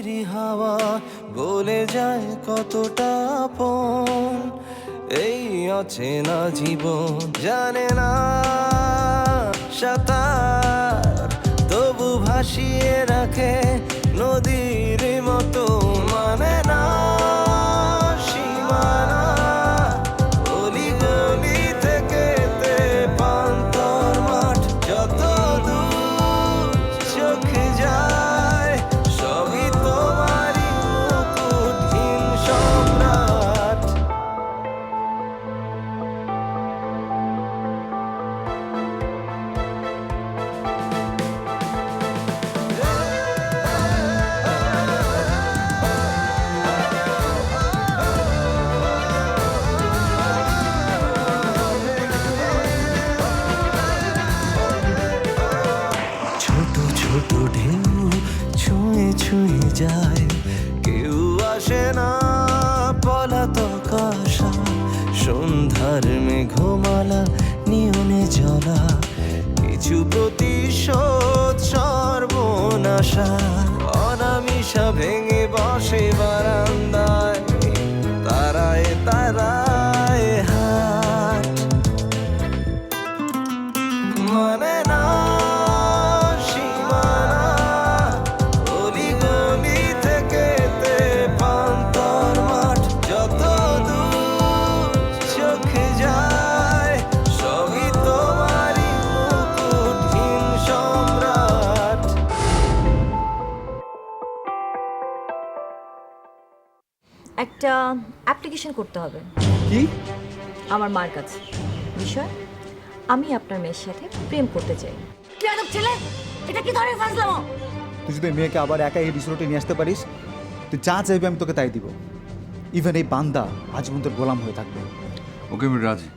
তৈরি হাওয়া বলে যায় কতটা আপন এই অচেনা জীবন জানে না সাঁতার তবু ভাসিয়ে রাখে নদীর মতো মানে না সীমানা গলি গলি থেকে পান্তর মাঠ যত দূর চোখে যায় সবই তোমারই মুকুটহীন সম্রাট। ছোট ছোট ঢেউ ছুঁয়ে ছুঁয়ে যায় কেউ আসে না পলাতক আশা সন্ধ্যার মেঘমালা নিয়নে জ্বলা কিছু প্রতিশোধ সর্বনাশা অনামিশা ভেঙে বসে বারান্দায় তারায় তারায় হাট মানে না সীমানা গলি গলি থেকে পান্তর মাঠ যত দূর চোখে যায় সবই তোমারই মুকুটহীন সম্রাট। একটা অ্যাপ্লিকেশন করতে হবে কি? আমার মার কাছে। বিষয়, আমি আপনার মেয়ের সাথে প্রেম করতে চাই। কেন ছেলে, এটা কি ধরনের ফাজলামো? তুই যদি মেয়েকে আবার একা এই রিসোর্টে নিয়ে আসতে পারিস, তুই যা চাইবি আমি তোকে তাই দিব। ইভেন এই বান্দা আজীবন তোর গোলাম হয়ে থাকবে। ওকে, আমি রাজি।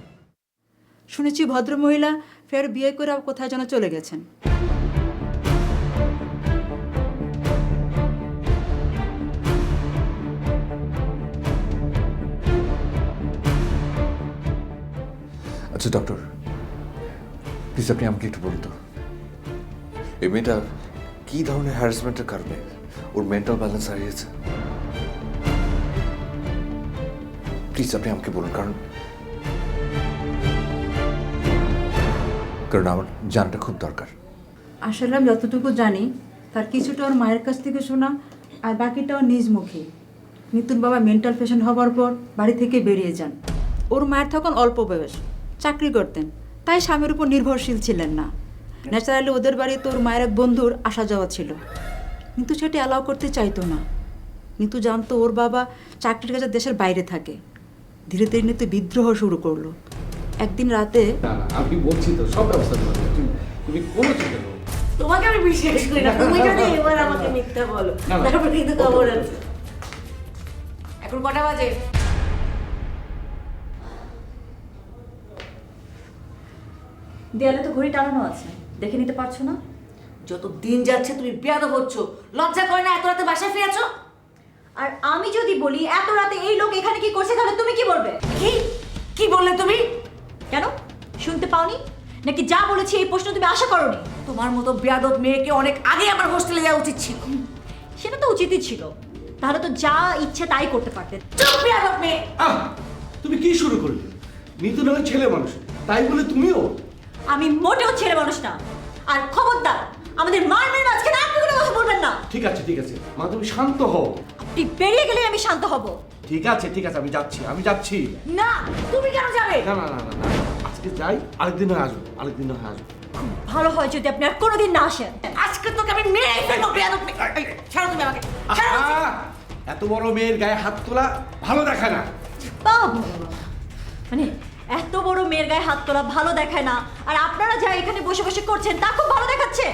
শুনেছি ভদ্রমহিলা ফের বিয়ে করে কোথায় যেন চলে গেছেন। আচ্ছা ডক্টর, প্লিজ আপনি আমাকে একটু বলুন তো, এই মেয়েটা কি ধরনের হ্যারাসমেন্টের কারণে ওর মেন্টাল ব্যালেন্স হারিয়েছে? প্লিজ আপনি আমাকে বলুন, কারণ আমার জানাটা খুব দরকার। আসলে আমি যতটুকু জানি তার কিছুটা ওর মায়ের কাছ থেকে শোনা আর বাকিটা ওর নিজ মুখে। নিতুর বাবা মেন্টাল পেশেন্ট হওয়ার পর বাড়ি থেকে বেরিয়ে যান। ওর মায়ের তখন অল্প বয়স, চাকরি করতেন, তাই স্বামীর উপর নির্ভরশীল ছিলেন না। ন্যাচারালি ওদের বাড়িতে ওর মায়ের এক বন্ধুর আসা যাওয়া ছিল, কিন্তু সেটা অ্যালাউ করতে চাইতো না। নিতু জানতো ওর বাবা চাকরির কাছে দেশের বাইরে থাকে। ধীরে ধীরে নিতু বিদ্রোহ শুরু করলো। একদিন রাতে আমি বলছি তো সব ব্যবস্থা করবো, তুমি কোনো চিন্তা করো না। তোমাকে আমি বিশ্বাস করি না, তুমি যদি এবার আমাকে মিথ্যা বলো তারপর কিন্তু খবর আছে। এখন কটা বাজে? দেয়ালে তো ঘড়ি টানানো আছে, দেখে নিতে পারছো না? যত দিন যাচ্ছে তুমি বেয়াদব হচ্ছ। লজ্জা করে না এত রাতে বাসায় ফিরেছো? আর আমি যদি বলি এত রাতে এই লোক এখানে কি করছে, তাহলে তুমি কি বলবে? কি কি বললে তুমি? কেন, শুনতে পাওনি নাকি? যা বলেছি এই প্রশ্ন তুমি আশা করোনি? তোমার মতো বেয়াদব মেয়েকে অনেক আগে আমার হোস্টেলে যাওয়া উচিত ছিল। সেটা তো উচিতই ছিল, তাহলে তো যা ইচ্ছে তাই করতে পারতে। চুপ বেয়াদব মেয়ে! তুমি কি শুরু করলে? নিতু নামে ছেলে মানুষ, তাই বলে তুমিও? আমি মোটেও ছেলে মানুষ না। আর খবরদার আমাদের মার মেয়ের মাঝখানে আপনি কোনো কথা বলবেন না। ঠিক আছে ঠিক আছে মা, তুমি শান্ত হও। আপনি বেরিয়ে গেলে আমি শান্ত হব। ঠিক আছে ঠিক আছে, আমি যাচ্ছি। না, তুমি কেন যাবে? না না না না না, আজকে যাই, আরেকদিন হয়ে আসবো, আরেকদিন হয়ে আসবো। ভালো হয় যদি আপনি আর কোনোদিন না আসেন। আজকে তোকে আমি মেরেই ফেলবো বেয়াদব মেয়ে। এই, ছাড়ো তুমি আমাকে, ছাড়ো। এত বড় মেয়ের গায়ে হাত তোলা ভালো দেখায় না। বাবা, মানে এত বড় মেয়ের গায়ে হাত তোলা ভালো দেখায় না, আর আপনারা যা এখানে বসে বসে করছেন তা খুব ভালো দেখাচ্ছে।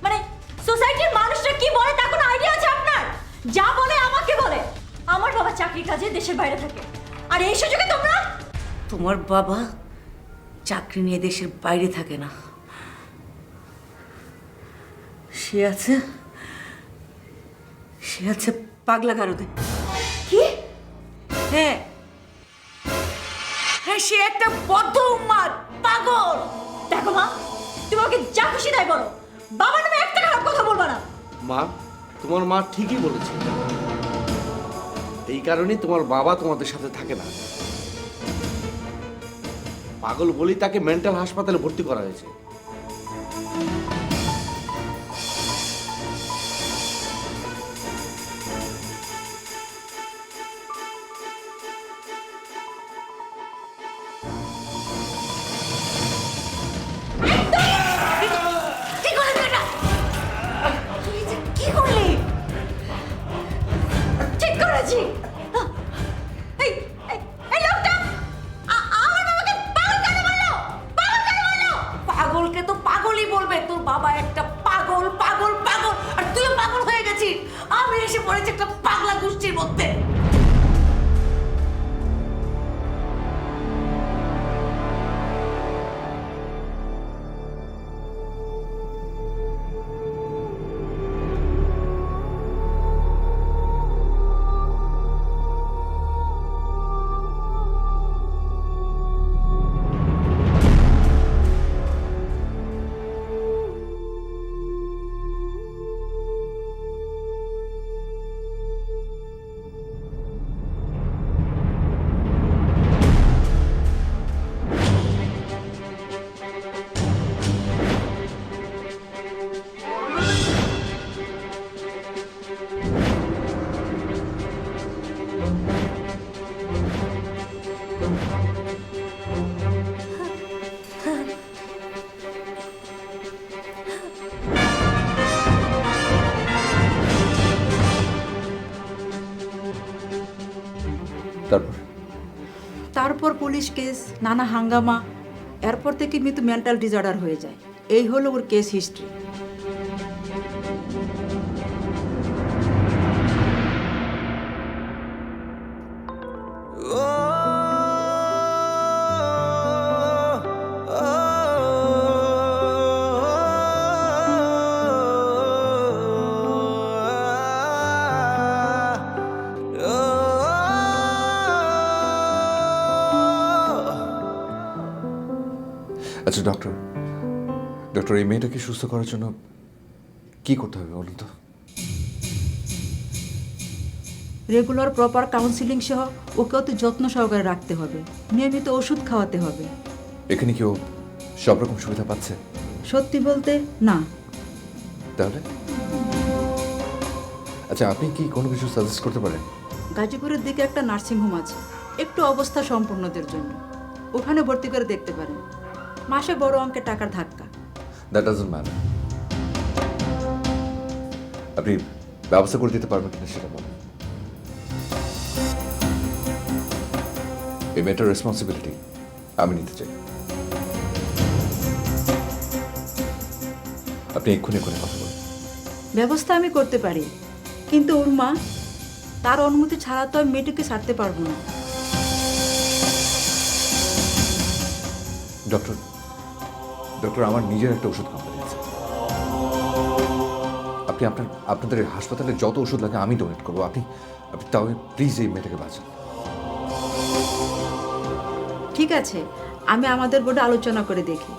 মানে সোসাইটির মানুষরা কি বলে তা কোনো আইডিয়া আছে আপনার? যা বলে আমাকে বলে। আমার বাবা চাকরির কাজে দেশের বাইরে থাকে, আর এই সুযোগে তোমরা। তোমার বাবা চাকরি নিয়ে দেশের বাইরে থাকে না, সে আছে পাগলা গারদে। কি? হ্যাঁ হ্যাঁ, সে একটা বদ্ধ উন্মাদ, পাগল। দেখো মা, তুমি আমাকে যা খুশি তাই বলো, বাবা নামে একটা খারাপ কথা বলবা না। মা, তোমার মা ঠিকই বলেছে, এই কারণেই তোমার বাবা তোমাদের সাথে থাকে না। পাগল বলেই তাকে মেন্টাল হাসপাতালে ভর্তি করা হয়েছে। কি করলি তুই এটা? তুই যে কি করলি? ঠিক করেছি। এই এই এই লোকটা আমার বাবাকে পাগল কেন বললো? পাগল কেন বললো? পাগলকে তো পাগলই বলবে, তোর বাবা একটা পাগল পাগল পাগল, আর তুইও পাগল হয়ে গেছিস। আমি এসে পড়েছি একটা পাগলা গোষ্ঠীর মধ্যে। তারপর তারপর পুলিশ কেস, নানা হাঙ্গামা, এরপর থেকে মৃত্যু মেন্টাল ডিসঅর্ডার হয়ে যায়। এই হলো ওর কেস হিস্ট্রি। আচ্ছা ডক্টর, ডক্টর এই মেয়েটাকে সুস্থ করার জন্য কি করতে হবে বলুন তো? রেগুলার প্রপার কাউন্সিলিং সহ ওকে অতি যত্ন সহকারে রাখতে হবে, নিয়মিত ওষুধ খাওয়াতে হবে। এখানে কি ও সব রকম সুবিধা পাচ্ছে? সত্যি বলতে না। তাহলে আচ্ছা, আপনি কি কোনো কিছু সাজেস্ট করতে পারেন? গাজীপুরের দিকে একটা নার্সিংহোম আছে, একটু অবস্থা সম্পন্নদের জন্য, ওখানে ভর্তি করে দেখতে পারেন। মাসে বড় অঙ্কের টাকার ধাক্কা। That doesn't matter. আপনি ব্যবস্থা করে দিতে পারবেন কিনা সেটা বলুন। এই মেয়েটার রেসপন্সিবিলিটি আমি নিতে চাই। আপনি এক্ষুনি এক্ষুনি কথা বলুন। ব্যবস্থা আমি করতে পারি, কিন্তু ওর মা, তার অনুমতি ছাড়া তো আমি মেয়েটিকে ছাড়তে পারবো না। ডক্টর, ডক্টর আমার নিজের একটা ওষুধ কোম্পানি আছে। আপনি আপনাদের হাসপাতালে যত ওষুধ লাগে আমি ডোনেট করবো। আপনি আপনি তাও প্লিজ এই মেয়েটাকে বাঁচান। ঠিক আছে, আমি আমাদের বোর্ডে আলোচনা করে দেখি।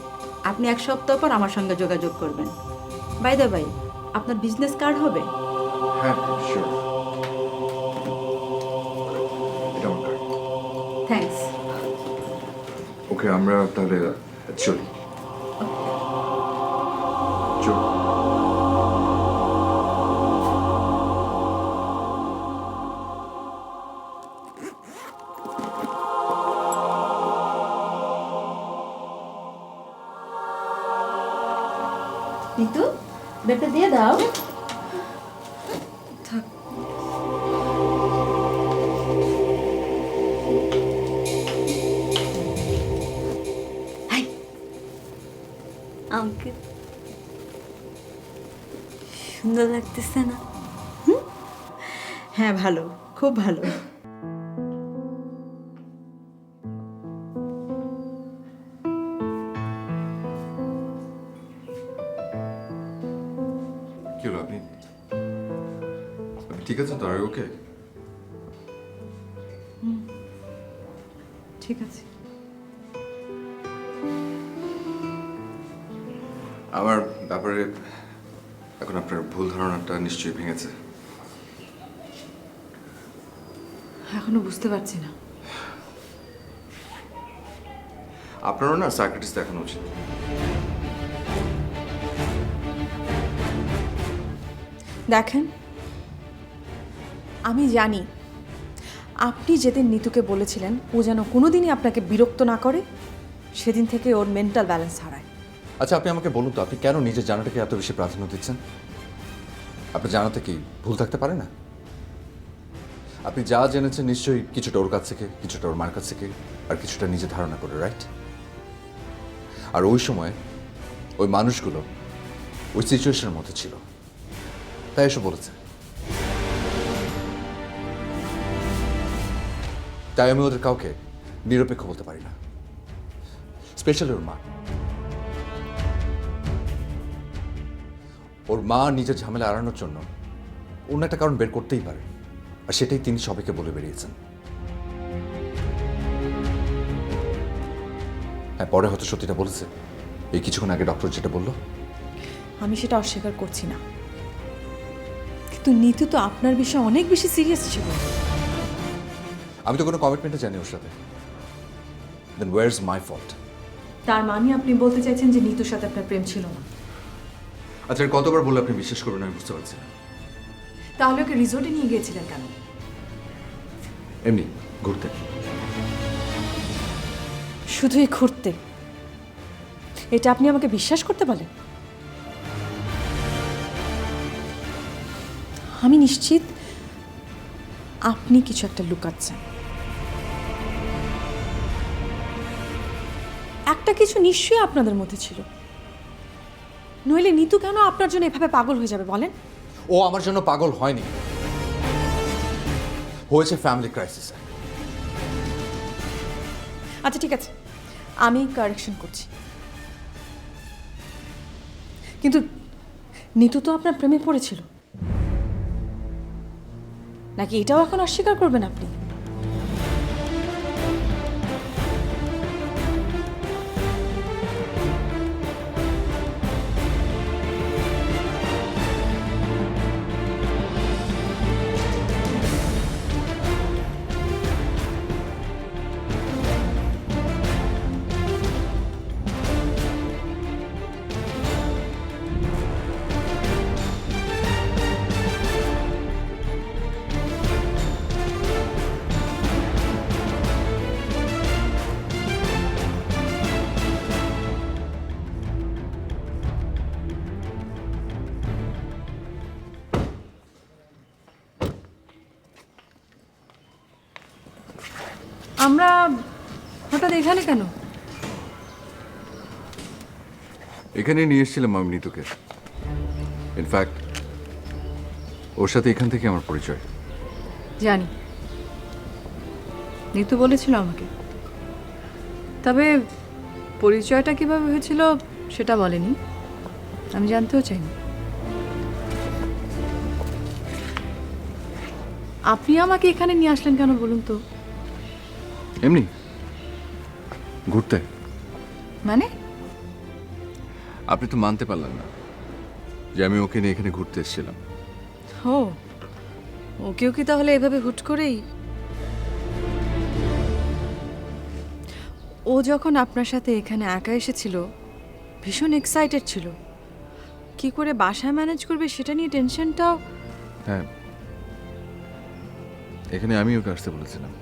আপনি 1 সপ্তাহ পর আমার সঙ্গে যোগাযোগ করবেন। বাই দা বাই, আপনার বিজনেস কার্ড হবে? হ্যাঁ শিওর। এটা আমার কার্ড। থ্যাঙ্কস। ওকে, আমরা তাহলে চলি। চল। নিতু, ব্যাগটা দিয়ে দাও। আমাকে সুন্দর লাগতেছে না? হ্যাঁ, ভালো, খুব ভালো। কি হলো, আপনি ঠিক আছেন তো? আর ওকে? ঠিক আছে। আমার ব্যাপারে এখন আপনার ভুল ধারণাটা নিশ্চয়ই ভেঙেছে। এখনো বুঝতে পারছি না। আপনারও না সাইকিয়াট্রিস্ট দেখানো উচিত। দেখেন, আমি জানি আপনি যেদিন নিতুকে বলেছিলেন ও যেন কোনোদিনই আপনাকে বিরক্ত না করে, সেদিন থেকে ওর মেন্টাল ব্যালেন্স হারায়। আচ্ছা, আপনি আমাকে বলুন তো, আপনি কেন নিজের জানাটাকে এত বেশি প্রাধান্য দিচ্ছেন? আপনার জানাতে কি ভুল থাকতে পারে না? আপনি যা জেনেছেন নিশ্চয়ই কিছুটা ওর কাছ থেকে, কিছুটা ওর মার কাছ থেকে, আর কিছুটা নিজে ধারণা করে, রাইট? আর ওই সময় ওই মানুষগুলো ওই সিচুয়েশনের মধ্যে ছিল, তাই এসে বলেছে। তাই আমি ওদের কাউকে নিরপেক্ষ বলতে পারি না, স্পেশালি ওর মা। ওর মা নিজের ঝামেলা এড়ানোর জন্য অন্য একটা কারণ বের করতেই পারে, আর সেটাই তিনি সবাইকে বলে বেরিয়েছেন। হ্যাঁ, পরে হয়তো সত্যিটা বলেছে, এই কিছুক্ষণ আগে ডক্টর যেটা বললো। আমি সেটা অস্বীকার করছি না, কিন্তু নিতু তো আপনার বিষয়ে অনেক বেশি সিরিয়াস ছিল। আমি তো কোনো কমিটমেন্টে জানি ওর সাথে। দেন ওয়ার ইজ মাই ফল্ট? তার মানে আপনি বলতে চাইছেন যে নিতুর সাথে আপনার প্রেম ছিল না? আচ্ছা, কতবার বললে আপনি বিশ্বাস করবেন আমি বুঝতে পারছি না। তাহলে ওকে রিসোর্টে নিয়ে গিয়েছিলেন কেন? এমনি ঘুরতে। শুধুই ঘুরতে? এটা আপনি আমাকে বিশ্বাস করতে বলেন? আমি নিশ্চিত আপনি কিছু একটা লুকাচ্ছেন। একটা কিছু নিশ্চয়ই আপনাদের মধ্যে ছিল, নইলে নিতু কেন আপনার জন্য এভাবে পাগল হয়ে যাবে বলেন? ও আমার জন্য পাগল হয়নি, হয়েছে ফ্যামিলি ক্রাইসিস। আচ্ছা ঠিক আছে, আমি কারেকশন করছি, কিন্তু নিতু তো আপনার প্রেমে পড়েছিল নাকি? এটাও এখন অস্বীকার করবেন আপনি? আমরা হঠাৎ এখানে কেন? এখানে নিয়ে এসেছিলাম আমি নিতুকে। ইনফ্যাক্ট ওর সাথে এখান থেকে আমার পরিচয়। জানি, নিতু বলেছিল আমাকে, তবে পরিচয়টা কিভাবে হয়েছিল সেটা বলেনি, আমি জানতেও চাইনি। আপনি আমাকে এখানে নিয়ে আসলেন কেন বলুন তো? এমনি ঘুরতে। মানে? আপনি তো মানতে পারলেন না যে আমি ওকে নিয়ে এখানে ঘুরতে এসেছিলাম। ও, ওকেও কি তাহলে এভাবে হুট করেই? ও যখন আপনার সাথে এখানে একা এসেছিল ভীষণ এক্সাইটেড ছিল, কি করে বাসায় ম্যানেজ করবে সেটা নিয়ে টেনশনটাও। হ্যাঁ, এখানে আমি ওকে আসতে বলেছিলাম।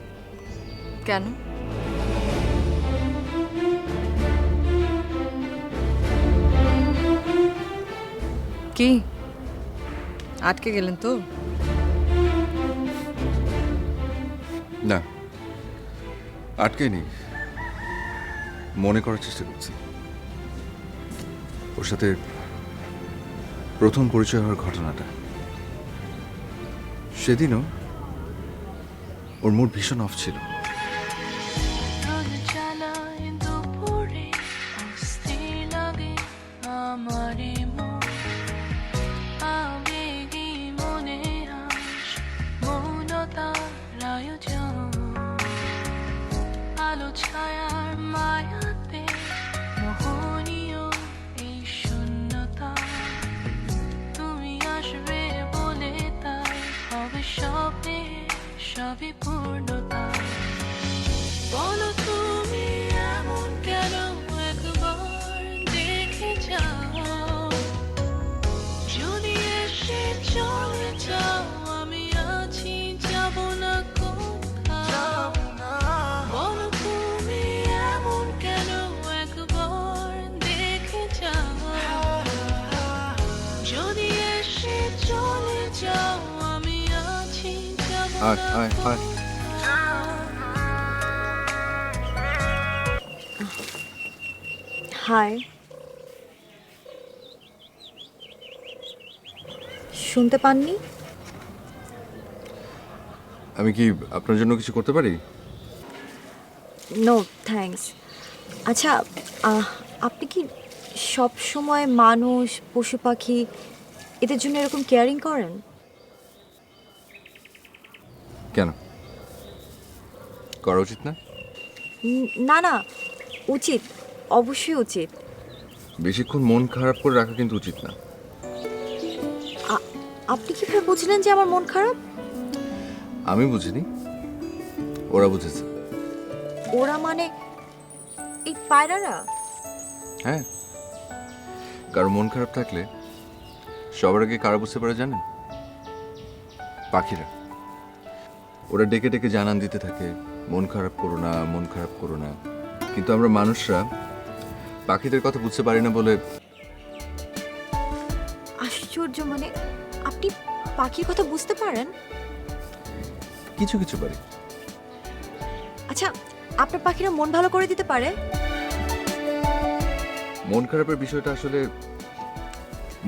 কেন? কি আটকে গেলেন তো? না, আটকে নেই, মনে করার চেষ্টা করছি। ওর সাথে প্রথম পরিচয় হওয়ার ঘটনাটা, সেদিনও ওর মুড ভীষণ অফ ছিল। স্বপ্নে সবই পূর্ণতা। বলো তুমি এমন কেন, একবার দেখে যাও। যদি এসে চলে যাও, আমি আছি, যাব না কোথাও। বলো তুমি এমন কেন, একবার দেখে যাও। যদি এসে চলে যাও, আমি আছি, যাব আয় না আয় আয়। হাই, শুনতে পাননি? আমি কি আপনার জন্য কিছু করতে পারি? No thanks. আচ্ছা, আপনি কি সব সময় মানুষ, পশু পাখি এদের জন্য এরকম কেয়ারিং করেন? কেন, করা উচিত না? না না, উচিত, অবশ্যই উচিত। বেশিক্ষণ মন খারাপ করে রাখা কিন্তু উচিত না। আপনি কিভাবে বুঝলেন যে আমার মন খারাপ? আমি বুঝিনি, ওরা বুঝেছে। ওরা মানে এই পায়রারা? হ্যাঁ, কারো মন খারাপ থাকলে সবার আগে কারা বুঝতে পারে জানেন? পাখিরা। ওরা ডেকে ডেকে জানান দিতে থাকে, মন খারাপ করো না, মন খারাপ করো না। কিন্তু আমরা মানুষরা পাখিদের কথা বুঝতে পারি না বলে। আশ্চর্য, মানে আপনি পাখির কথা বুঝতে পারেন? কিছু কিছু পারি। আচ্ছা, আপনার পাখিরা মন ভালো করে দিতে পারে? মন খারাপের বিষয়টা আসলে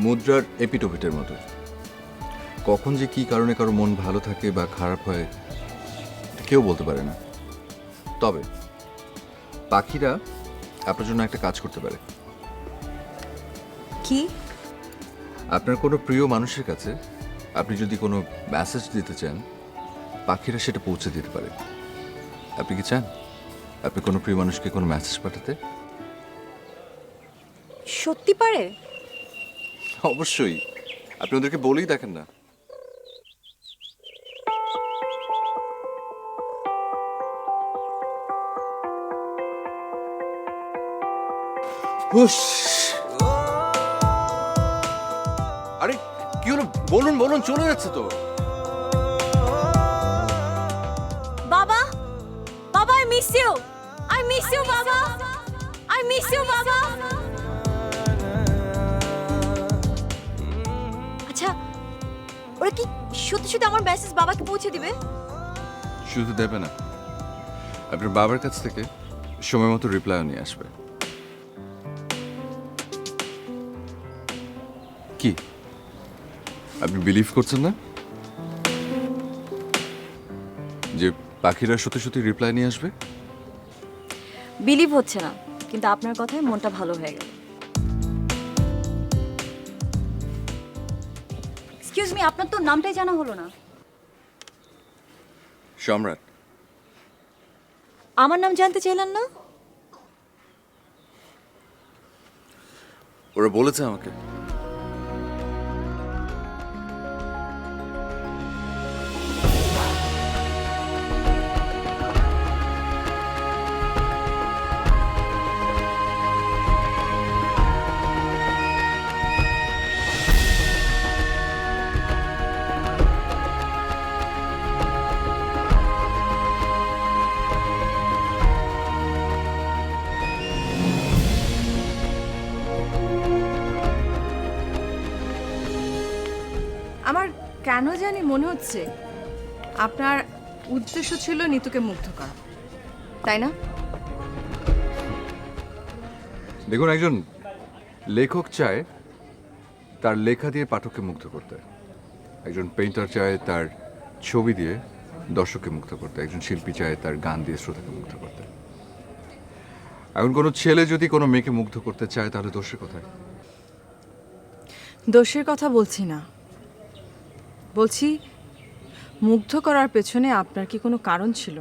মুদ্রার এপিটোপিটের মতো। কখন যে কি কারণে কারো মন ভালো থাকে বা খারাপ হয় কেউ বলতে পারে না। তবে পাখিরা আপনার জন্য একটা কাজ করতে পারে। কি? আপনার কোনো প্রিয় মানুষের কাছে আপনি যদি কোনো মেসেজ দিতে চান, পাখিরা সেটা পৌঁছে দিতে পারে। আপনি কি চান আপনি কোনো প্রিয় মানুষকে কোনো মেসেজ পাঠাতে? সত্যি পারে? অবশ্যই, আপনি ওদেরকে বলেই দেখেন না। হুশ! আরে কি হলো, বলুন বলুন, চলে যাচ্ছে তো। বাবা, বাবা, I miss you, I miss you বাবা, আই মিস ইউ বাবা। আচ্ছা, ওরা কি সত্যি সত্যি আমার মেসেজ বাবাকে পৌঁছে দিবে? শুধু দেবে না, আপনার বাবার কাছ থেকে সময় মতো রিপ্লাইও নিয়ে আসবে। কি আপনি বিলিভ করছেন না যে পাখিরা সত্যি সত্যি রিপ্লাই নিয়ে আসবে? বিলিভ হচ্ছে না, কিন্তু আপনার কথায় মনটা ভালো হয়ে গেল। এক্সকিউজ মি, আপনার তো নামটাই জানা হলো না। সম্রাট। আমার নাম জানতে চাইলেন না? ওরা বলেছে আমাকে। আমার কেন জানি মনে হচ্ছে আপনার উদ্দেশ্য ছিল নিতুকে মুগ্ধ করা, তাই না? দেখুন, একজন লেখক চায় তার লেখা দিয়ে পাঠককে মুগ্ধ করতে, একজন পেইন্টার চায় তার ছবি দিয়ে দর্শককে মুগ্ধ করতে, একজন শিল্পী চায় তার গান দিয়ে শ্রোতাকে মুগ্ধ করতে। এখন কোনো ছেলে যদি কোনো মেয়েকে মুগ্ধ করতে চায় তাহলে দোষের কোথায়? দোষের কথা বলছি না, বলছি মুগ্ধ করার পেছনে আপনার কি কোনো কারণ ছিল?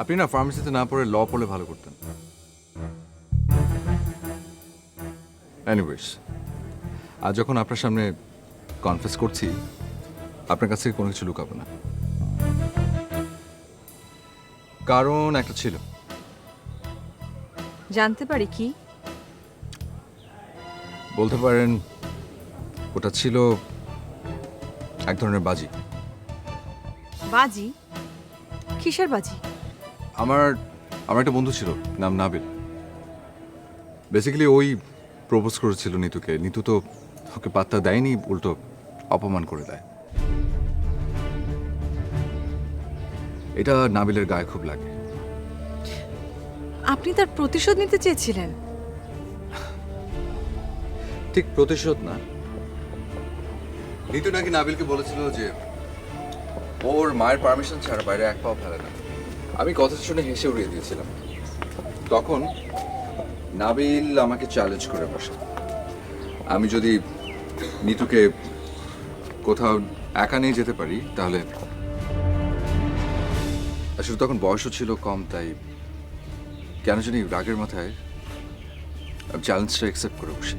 আপনি না ফার্মেসিতে না পড়ে ল পড়লে ভালো করতেন। এনিওয়েজ, আজ যখন আপনার সামনে কনফেস করছি, আপনার কাছ থেকে কোনো কিছু লুকাবো না, কারণ একটা ছিল। জানতে পারি কি? বলতে পারেন ওটা ছিল এক ধরনের বাজি। বাজি? কিসের বাজি? আমার একটা বন্ধু ছিল, নাম নাবিল। বেসিক্যালি ওই প্রপোজ করেছিল নিতুকে। নিতু তো ওকে পাত্তা দেয়নি, উল্টো অপমান করে দেয়। এটা নাবিলের গায়ে খুব লাগে। আপনি তার প্রতিশোধ নিতে চেয়েছিলেন? ঠিক প্রতিশোধ না, নিতু নাকি নাবিলকে বলেছিল যে ওর মায়ের পারমিশন ছাড়া বাইরে এক পাও ফেলে না। আমি কথা শুনে হেসে উড়িয়ে দিয়েছিলাম। তখন নাবিল আমাকে চ্যালেঞ্জ করে বসে, আমি যদি নিতুকে কোথাও একা নিয়ে যেতে পারি তাহলে। আসলে তখন বয়সও ছিল কম, তাই কেন জানি রাগের মাথায় চ্যালেঞ্জটা অ্যাকসেপ্ট করে বসি।